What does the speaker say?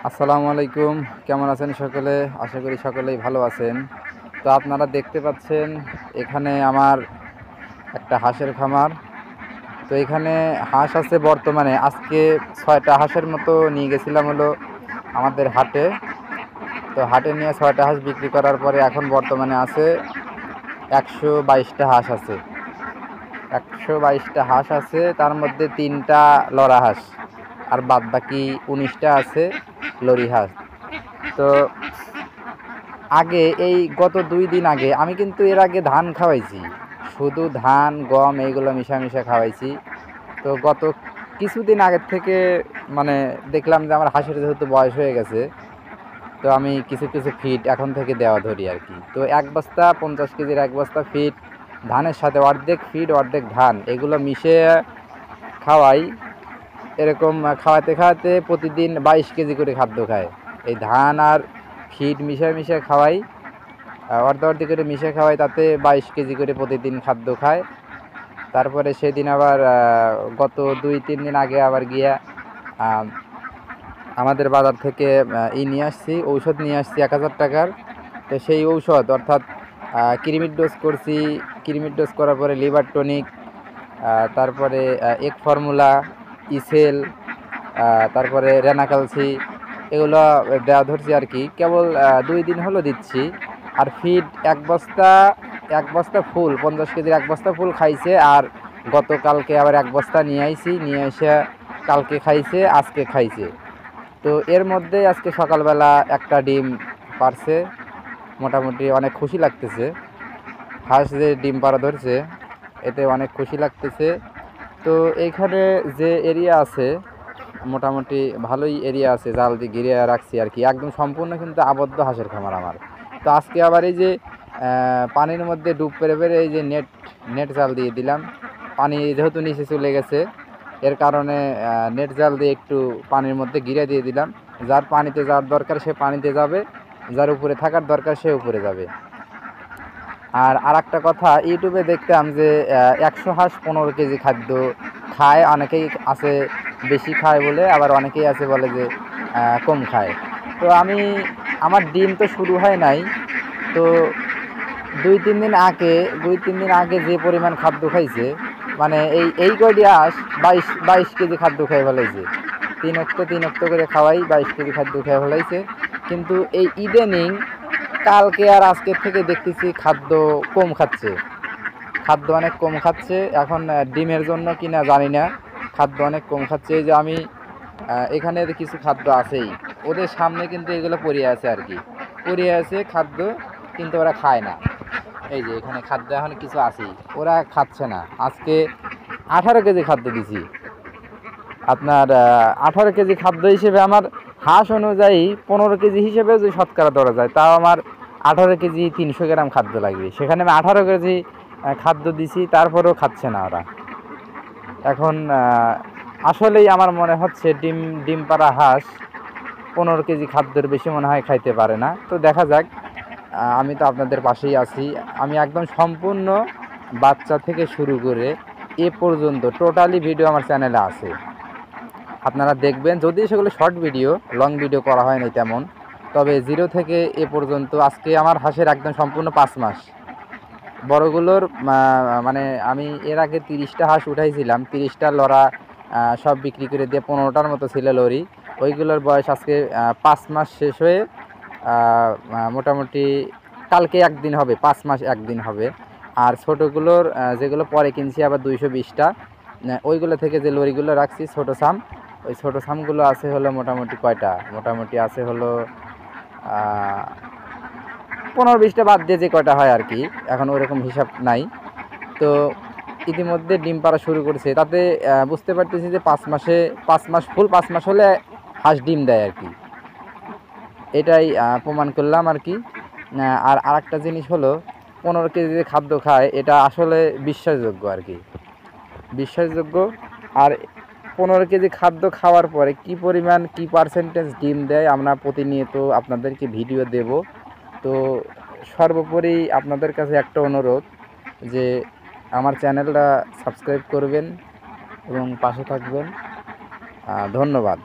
আসসালামু আলাইকুম। কেমন আছেন সকলে? আশা করি সকলেই ভালো আছেন। তো আপনারা দেখতে পাচ্ছেন এখানে আমার একটা হাঁসের খামার। তো এখানে হাঁস আছে বর্তমানে আজকে ৬টা হাঁসের মতো নিয়ে গেছিলাম হলো আমাদের হাটে। তো হাটে নিয়ে ৬টা হাঁস বিক্রি করার পরে এখন বর্তমানে আছে ১২২টা হাঁস আছে। ১২২টা হাঁস আছে, তার মধ্যে ৩টা লড়া হাঁস আর বাদবাকি ১৯টা আছে লরি হাঁস। তো এই গত ২ দিন আগে আমি কিন্তু এর আগে ধান খাওয়াইছি, শুধু ধান গম এইগুলো মিশা খাওয়াইছি। তো গত কিছুদিন আগের থেকে মানে দেখলাম যে আমার হাঁসের যেহেতু বয়স হয়ে গেছে, তো আমি কিছু ফিড এখন থেকে দেওয়া ধরি আর কি। তো ১ বস্তা ৫০ কেজির ১ বস্তা ফিড ধানের সাথে অর্ধেক ফিড অর্ধেক ধান এগুলো মিশিয়ে খাওয়াই। এরকম খাওয়াতে প্রতিদিন ২২ কেজি করে খাদ্য খায়। এই ধান আর ফিড মিশিয়ে খাওয়াই, অর্ধেক করে মিশিয়ে খাওয়াই, তাতে ২২ কেজি করে প্রতিদিন খাদ্য খায়। তারপরে সেদিন আবার গত ২-৩ দিন আগে আবার গিয়া আমাদের বাজার থেকে নিয়ে আসছি, ঔষধ নিয়ে আসছি ১,০০০ টাকার। তো সেই ঔষধ অর্থাৎ কৃমির ডোজ করছি। কৃমির ডোজ করার পরে লিভার টনিক, তারপরে এক ফর্মুলা, ইসেল, তারপরে রেনাকালসি এগুলো দেওয়া ধরছি আর কি। কেবল ২ দিন হলো দিচ্ছি। আর ফিড ১ বস্তা ফুল ৫০ কেজির ১ বস্তা ফুল খাইছে। আর গতকালকে আবার ১ বস্তা নিয়ে এসে কালকে খাইছে, আজকে খাইছে। তো এর মধ্যে আজকে সকালবেলা একটা ডিম পারছে, মোটামুটি অনেক খুশি লাগতেছে। হাঁস যে ডিম পাড়া ধরছে এতে অনেক খুশি লাগতেছে। তো এইখানে যে এরিয়া আছে মোটামুটি ভালোই এরিয়া আছে, জাল দিয়ে ঘিরে রাখছি আর কি, একদম সম্পূর্ণ কিন্তু আবদ্ধ হাঁসের খামার আমার। তো আজকে আবার এই যে পানির মধ্যে ডুব পেরে এই যে নেট জাল দিয়ে দিলাম। পানি যেহেতু নিচে চলে গেছে, এর কারণে নেট জাল দিয়ে একটু পানির মধ্যে ঘিরে দিয়ে দিলাম। যার পানিতে যাওয়ার দরকার সে পানিতে যাবে, যার উপরে থাকার দরকার সে উপরে যাবে। আর একটা কথা, ইউটিউবে দেখতাম যে ১০০ হাঁস ১৫ কেজি খাদ্য খায়। অনেকেই আছে বেশি খায় বলে, আবার অনেকেই আছে বলে যে কম খায়। তো আমার ডিম তো শুরু হয় নাই। তো ২-৩ দিন আগে যে পরিমাণ খাদ্য খাইছে, মানে এই কয়টি হাঁস ২২ কেজি খাদ্য খেয়ে ফেলাইছে। ৩ অক্ত করে খাওয়াই ২২ কেজি খাদ্য খেয়ে ফেলাইছে। কিন্তু এই ইদানিং কালকে আর আজকের থেকে দেখতেছি খাদ্য অনেক কম খাচ্ছে। এখন ডিমের জন্য কিনা জানি না, খাদ্য অনেক কম খাচ্ছে। এই যে আমি এখানে কিছু খাদ্য আছেই, ওদের সামনে কিন্তু এগুলো পড়ে আছে আর কি, পড়ে আছে খাদ্য, কিন্তু ওরা খায় না। এই যে এখানে খাদ্য এখন কিছু আছেই, ওরা খাচ্ছে না। আজকে 18 কেজি খাদ্য দিছি। আপনার 18 কেজি খাদ্য হিসেবে আমার হাঁস অনুযায়ী 15 কেজি হিসেবে যদি শতকরা ধরা যায়, তাও আমার 18 কেজি 300 গ্রাম খাদ্য লাগবে। সেখানে আমি 18 কেজি খাদ্য দিছি, তারপরেও খাচ্ছে না ওরা। এখন আসলেই আমার মনে হচ্ছে ডিম পাড়া হাঁস 15 কেজি খাদ্যের বেশি মনে হয় খাইতে পারে না। তো দেখা যাক, আমি তো আপনাদের পাশেই আছি। আমি একদম সম্পূর্ণ বাচ্চা থেকে শুরু করে এ পর্যন্ত টোটালি ভিডিও আমার চ্যানেলে আছে, আপনারা দেখবেন। যদি সেগুলো শর্ট ভিডিও, লং ভিডিও করা হয়নি তেমন, তবে 0 থেকে এ পর্যন্ত আজকে আমার হাঁসের একদম সম্পূর্ণ 5 মাস। বড়গুলোর মানে আমি এর আগে 30টা হাঁস উঠাইছিলাম, 30টা লড়া সব বিক্রি করে দিয়ে 15টার মতো ছিল লরি। ওইগুলোর বয়স আজকে 5 মাস শেষ হয়ে মোটামুটি কালকে 1 দিন হবে, 5 মাস 1 দিন হবে। আর ছোটোগুলোর যেগুলো পরে কিনছি আবার 220টা, ওইগুলো থেকে যে লরিগুলো রাখছি ছোটো সাম, ওই ছোটো সামগুলো আছে হলো মোটামুটি কয়টা, মোটামুটি আছে হলো 15-20টা বাদ দিয়ে যে কয়টা হয় আর কি, এখন ওইরকম হিসাব নাই। তো ইতিমধ্যে ডিম পাড়া শুরু করেছে, তাতে বুঝতে পারতেছি যে 5 মাস ফুল 5 মাস হলে হাঁস ডিম দেয় আর কি। এটাই প্রমাণ করলাম আর কি। আর আরেকটা জিনিস হলো 15 কেজি যে খাদ্য খায়, এটা আসলে বিশ্বাসযোগ্য আর কি, বিশ্বাসযোগ্য। আর 15 কেজি খাদ্য খাওয়ার পরে কি পরিমাণ কি পার্সেন্টেজ ডিম দেয় আমরা প্রতিনিয়ত আপনাদেরকে ভিডিও দেব। তো সর্বোপরি আপনাদের কাছে একটা অনুরোধ যে আমার চ্যানেলটা সাবস্ক্রাইব করবেন এবং পাশে থাকবেন। ধন্যবাদ।